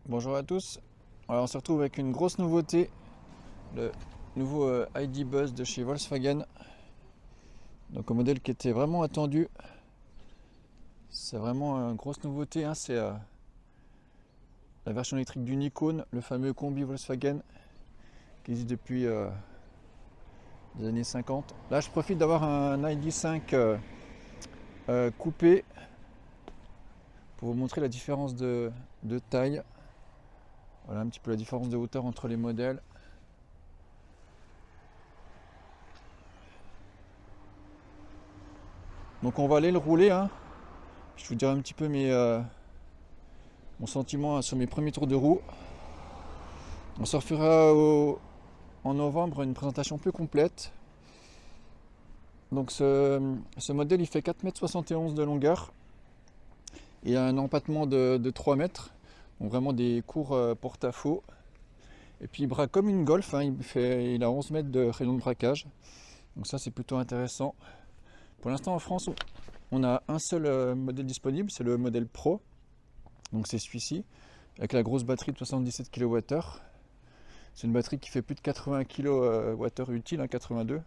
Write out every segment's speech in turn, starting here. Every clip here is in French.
Bonjour à tous. Alors, on se retrouve avec une grosse nouveauté, le nouveau ID Buzz de chez Volkswagen. Donc un modèle qui était vraiment attendu. C'est vraiment une grosse nouveauté, hein. C'est la version électrique du Nikon, le fameux combi Volkswagen qui existe depuis les années 50. Là, je profite d'avoir un ID.5 coupé pour vous montrer la différence de taille. Voilà un petit peu la différence de hauteur entre les modèles. Donc on va aller le rouler, hein. Je vous dirai un petit peu mon sentiment sur mes premiers tours de roue. On se refera en novembre une présentation plus complète. Donc ce modèle il fait 4,71 m de longueur et un empattement de 3 mètres. Donc vraiment des courts porte-à-faux. Et puis il braque comme une Golf, hein. Il a 11 mètres de rayon de braquage. Donc ça c'est plutôt intéressant. Pour l'instant en France on a un seul modèle disponible, c'est le modèle Pro. Donc c'est celui-ci, avec la grosse batterie de 77 kWh. C'est une batterie qui fait plus de 80 kWh utile, hein, 82.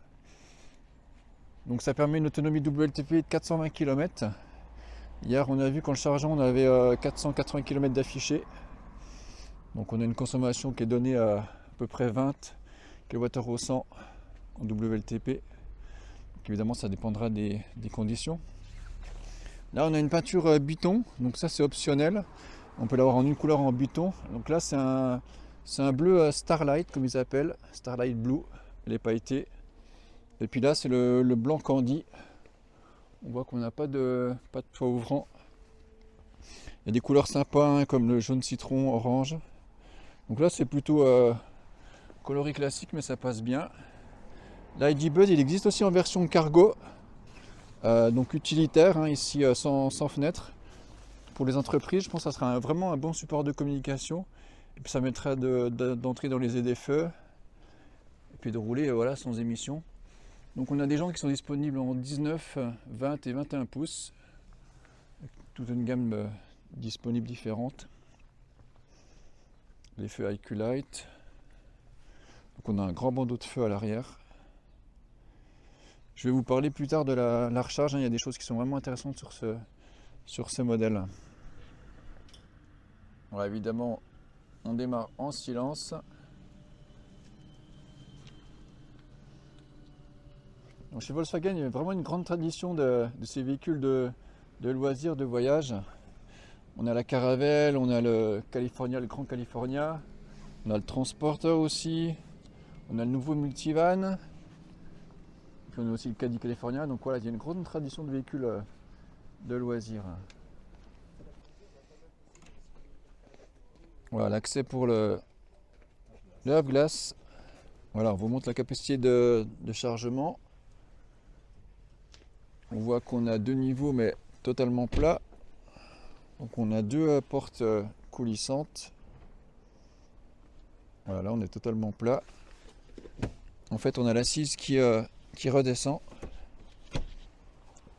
Donc ça permet une autonomie WLTP de 420 km. Hier on a vu qu'en le chargeant on avait 480 km d'affiché. Donc on a une consommation qui est donnée à peu près 20 kWh au 100 en WLTP. Donc évidemment ça dépendra des conditions. Là on a une peinture buton, donc ça c'est optionnel. On peut l'avoir en une couleur en buton. Donc là c'est un bleu Starlight comme ils appellent, Starlight Blue, les pailletés. Et puis là c'est le blanc Candy. On voit qu'on n'a pas de toit ouvrant. Il y a des couleurs sympas, hein, comme le jaune citron, orange. Donc là c'est plutôt coloris classique mais ça passe bien. L'ID Buzz il existe aussi en version cargo. Donc utilitaire, hein, ici sans fenêtre. Pour les entreprises, je pense que ça sera vraiment un bon support de communication. Et puis ça mettrait d'entrer dans les ZFE. Et puis de rouler voilà, sans émission. Donc on a des gens qui sont disponibles en 19, 20 et 21 pouces. Toute une gamme disponible différente. Les feux IQ Light. Donc on a un grand bandeau de feu à l'arrière. Je vais vous parler plus tard de la recharge, hein. Il y a des choses qui sont vraiment intéressantes sur ce modèle. Alors évidemment, on démarre en silence. Donc chez Volkswagen, il y a vraiment une grande tradition de ces véhicules de loisirs, de voyage. On a la Caravelle, on a le California, le Grand California, on a le Transporter aussi, on a le nouveau Multivan. Puis on a aussi le Caddy California, donc voilà, il y a une grande tradition de véhicules de loisirs. Voilà, l'accès pour le lave-glace. Voilà, on vous montre la capacité de chargement. On voit qu'on a deux niveaux mais totalement plat. Donc on a deux portes coulissantes. Voilà, là on est totalement plat. En fait on a l'assise qui redescend.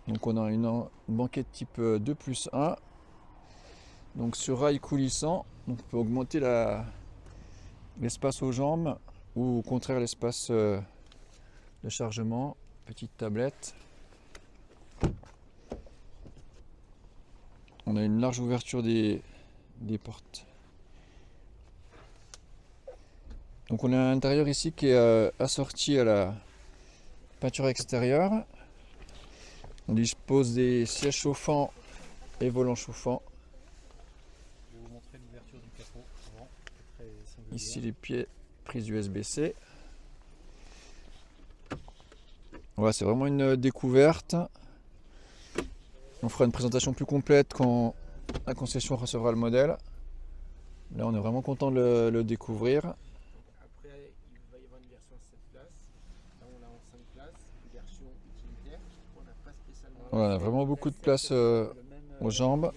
Donc on a une banquette type 2+1. Donc sur rail coulissant, donc on peut augmenter l'espace aux jambes ou au contraire l'espace de chargement. Petite tablette. On a une large ouverture des portes. Donc on a un intérieur ici qui est assorti à la peinture extérieure. On dispose des sièges chauffants et volants chauffants. Je vais vous montrer l'ouverture du capot avant, très singulière. Ici les pieds, prise USB-C. Voilà, c'est vraiment une découverte. On fera une présentation plus complète quand la concession recevra le modèle. Là on est vraiment content de le découvrir. Après, il va y avoir une version 7 places. Là, on l'a en 5 places. Une version utilitaire. On n'a pas spécialement. Voilà, on a vraiment beaucoup de place aux jambes.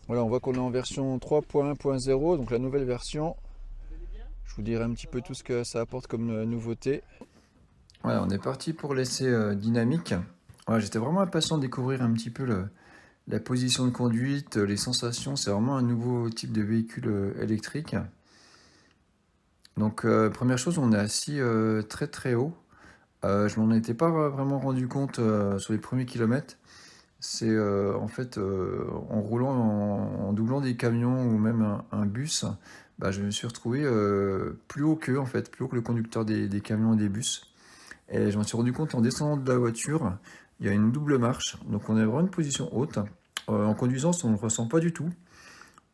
Voilà, on voit qu'on est en version 3.1.0, donc la nouvelle version. Je vous dirai un petit peu tout ce que ça apporte comme nouveauté. Ouais, on est parti pour l'essai dynamique. Ouais, j'étais vraiment impatient de découvrir un petit peu la position de conduite, les sensations. C'est vraiment un nouveau type de véhicule électrique. Donc, première chose, on est assis très très haut. Je m'en étais pas vraiment rendu compte sur les premiers kilomètres. C'est en fait en roulant, en doublant des camions ou même un bus, bah, je me suis retrouvé plus haut qu'eux en fait, plus haut que le conducteur des camions et des bus. Et je me suis rendu compte en descendant de la voiture, il y a une double marche, donc on est vraiment une position haute. En conduisant, on ne le ressent pas du tout.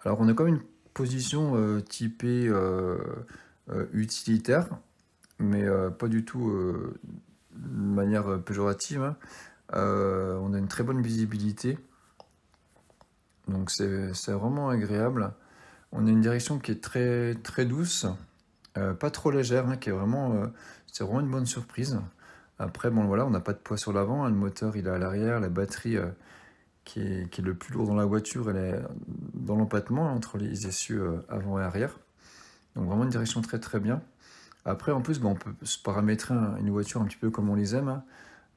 Alors on a comme une position typée utilitaire, mais pas du tout de manière péjorative, hein. On a une très bonne visibilité, donc c'est vraiment agréable. On a une direction qui est très, très douce, pas trop légère, hein, qui est vraiment, c'est vraiment une bonne surprise. Après, bon voilà, on n'a pas de poids sur l'avant, hein, le moteur il est à l'arrière, la batterie qui est le plus lourd dans la voiture, elle est dans l'empattement hein, entre les essieux avant et arrière. Donc vraiment une direction très très bien. Après, en plus, on peut se paramétrer une voiture un petit peu comme on les aime, hein.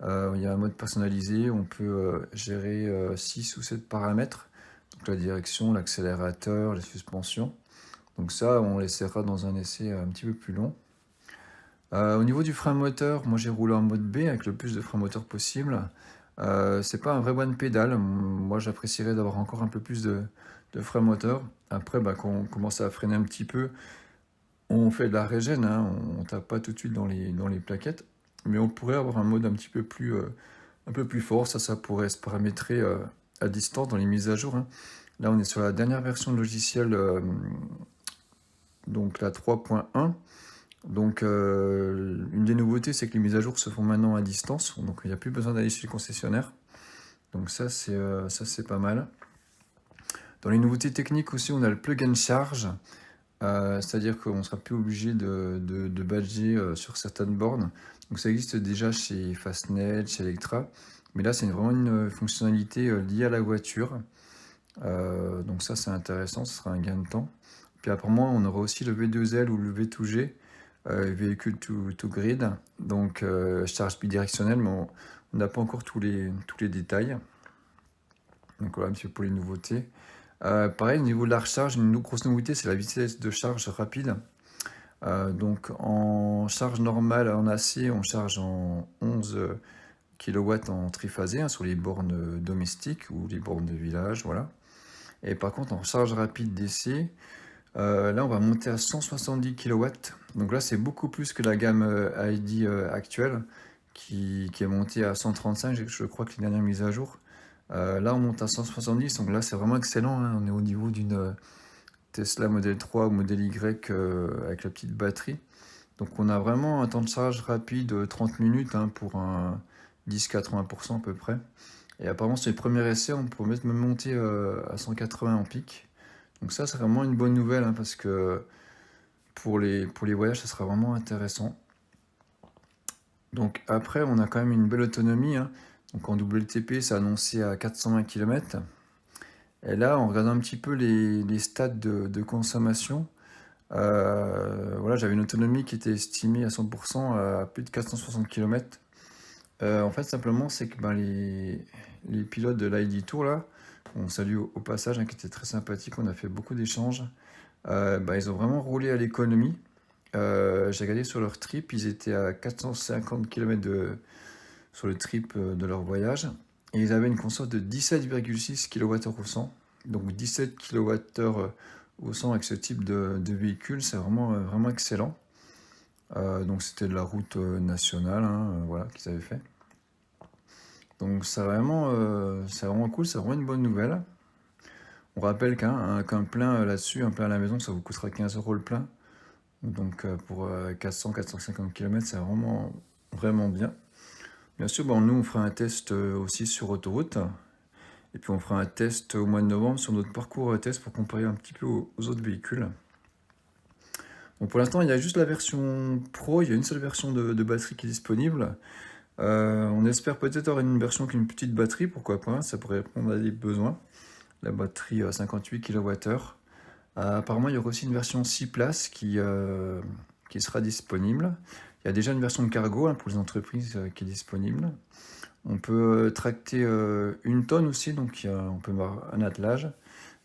Il y a un mode personnalisé, on peut gérer 6 ou 7 paramètres. Donc la direction, l'accélérateur, les suspensions. Donc ça, on l'essaiera dans un essai un petit peu plus long. Au niveau du frein moteur, moi j'ai roulé en mode B avec le plus de frein moteur possible. C'est pas un vrai one pédale. Moi j'apprécierais d'avoir encore un peu plus de frein moteur. Après, bah, quand on commence à freiner un petit peu, on fait de la régène, hein, on tape pas tout de suite dans les plaquettes. Mais on pourrait avoir un mode un peu plus fort. Ça pourrait se paramétrer à distance dans les mises à jour, hein. Là, on est sur la dernière version de logiciel, donc la 3.1. Donc, une des nouveautés, c'est que les mises à jour se font maintenant à distance. Donc, il n'y a plus besoin d'aller chez le concessionnaire. Donc, ça, c'est pas mal. Dans les nouveautés techniques aussi, on a le plug and charge. C'est-à-dire qu'on ne sera plus obligé de badger sur certaines bornes. Donc ça existe déjà chez Fastnet, chez Electra, mais là c'est vraiment une fonctionnalité liée à la voiture. Donc ça c'est intéressant, ce sera un gain de temps. Puis après moi on aura aussi le V2L ou le V2G, véhicule to grid, donc charge bidirectionnelle, mais on n'a pas encore tous les détails. Donc voilà un petit peu pour les nouveautés. Pareil, au niveau de la recharge, une grosse nouveauté, c'est la vitesse de charge rapide. Donc en charge normale en AC, on charge en 11 kW en triphasé hein, sur les bornes domestiques ou les bornes de village, voilà. Et par contre, en charge rapide DC, là on va monter à 170 kW. Donc là, c'est beaucoup plus que la gamme ID actuelle qui est montée à 135, je crois que les dernières mises à jour. Là, on monte à 170, donc là, c'est vraiment excellent, hein. On est au niveau d'une Tesla Model 3 ou Model Y avec la petite batterie. Donc, on a vraiment un temps de charge rapide, 30 minutes hein, pour un 10-80% à peu près. Et apparemment, sur les premiers essais, on peut même monter à 180 en pic. Donc ça, c'est vraiment une bonne nouvelle hein, parce que pour les voyages, ça sera vraiment intéressant. Donc après, on a quand même une belle autonomie, hein. Donc en WLTP, c'est annoncé à 420 km. Et là, en regardant un petit peu les stats de consommation, voilà, j'avais une autonomie qui était estimée à 100% à plus de 460 km. En fait, simplement, c'est que ben, les pilotes de l'ID Tour, là, on salue au passage, hein, qui étaient très sympathiques, on a fait beaucoup d'échanges, ben, ils ont vraiment roulé à l'économie. J'ai regardé sur leur trip, ils étaient à 450 km sur le trip de leur voyage. Et ils avaient une consomme de 17,6 kWh au 100. Donc 17 kWh au 100 avec ce type de véhicule, c'est vraiment excellent. Donc c'était de la route nationale hein, voilà, qu'ils avaient fait. Donc c'est vraiment cool, c'est vraiment une bonne nouvelle. On rappelle qu'un plein là-dessus, un plein à la maison, ça vous coûtera 15 € le plein. Donc pour 400-450 km, c'est vraiment bien. Bien sûr, bon, nous on fera un test aussi sur autoroute. Et puis on fera un test au mois de novembre sur notre parcours test pour comparer un petit peu aux autres véhicules. Donc pour l'instant, il y a juste la version Pro, il y a une seule version de batterie qui est disponible. On espère peut-être avoir une version avec une petite batterie, pourquoi pas, ça pourrait répondre à des besoins. La batterie 58 kWh. Apparemment, il y aura aussi une version 6 places qui sera disponible. Il y a déjà une version de cargo pour les entreprises qui est disponible. On peut tracter 1 tonne aussi, donc on peut avoir un attelage.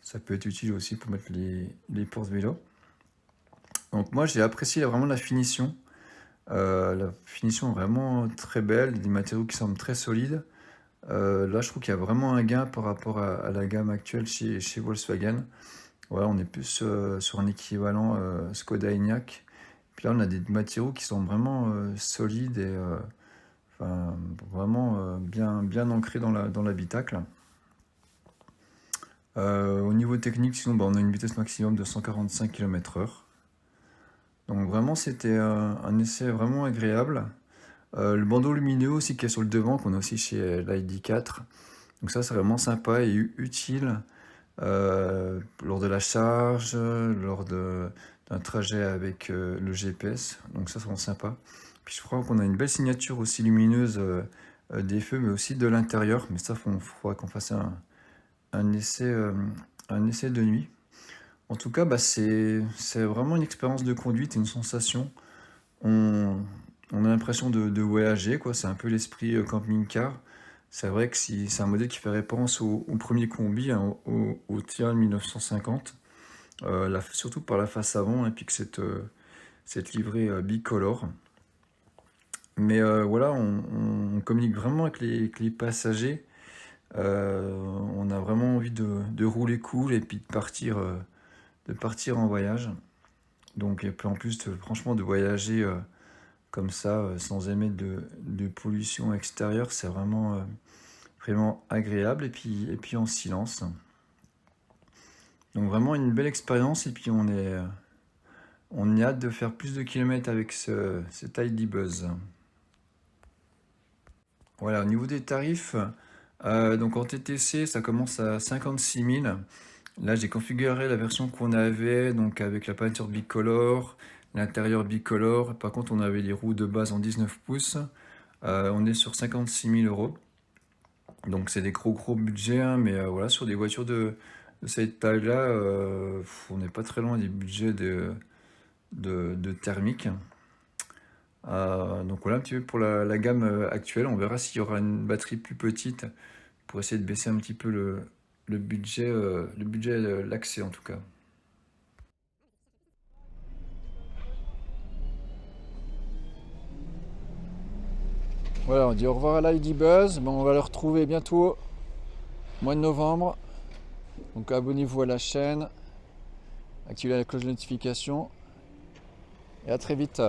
Ça peut être utile aussi pour mettre les porte-vélos. Donc moi j'ai apprécié vraiment la finition. La finition est vraiment très belle, des matériaux qui semblent très solides. Là je trouve qu'il y a vraiment un gain par rapport à la gamme actuelle chez Volkswagen. Voilà, on est plus sur un équivalent Skoda Enyaq. Puis là on a des matériaux qui sont vraiment solides et enfin, vraiment bien ancrés dans l'habitacle. Au niveau technique, sinon on a une vitesse maximum de 145 km/h. Donc vraiment c'était un essai vraiment agréable. Le bandeau lumineux aussi qui est sur le devant, qu'on a aussi chez l'ID4. Donc ça c'est vraiment sympa et utile lors de la charge, lors d'un trajet avec le GPS. Donc ça c'est vraiment sympa. Puis je crois qu'on a une belle signature aussi lumineuse des feux, mais aussi de l'intérieur. Mais ça, il faudra qu'on fasse un essai de nuit. En tout cas, c'est vraiment une expérience de conduite et une sensation. On a l'impression de voyager, quoi. C'est un peu l'esprit camping-car. C'est vrai que c'est un modèle qui fait référence au premier combi, hein, au Tian 1950, surtout par la face avant, et puis que cette livrée bicolore. Mais voilà, on communique vraiment avec les passagers. On a vraiment envie de rouler cool et puis de partir en voyage. Donc, et puis en plus, franchement, de voyager comme ça, sans émettre de pollution extérieure, c'est vraiment agréable et puis en silence. Donc vraiment une belle expérience et puis on y a hâte de faire plus de kilomètres avec cet ID Buzz. Voilà, au niveau des tarifs, donc en TTC, ça commence à 56 000. Là, j'ai configuré la version qu'on avait, donc avec la peinture bicolore, l'intérieur bicolore. Par contre, on avait les roues de base en 19 pouces. On est sur 56 000 euros. Donc, c'est des gros budgets, hein, mais voilà, sur des voitures de cette taille-là, on n'est pas très loin des budgets de thermique. Donc voilà un petit peu pour la gamme actuelle. On verra s'il y aura une batterie plus petite pour essayer de baisser un petit peu le budget, l'accès en tout cas. Voilà, on dit au revoir à l'ID Buzz. Bon, on va le retrouver bientôt, mois de novembre. Donc abonnez-vous à la chaîne, activez la cloche de notification et à très vite.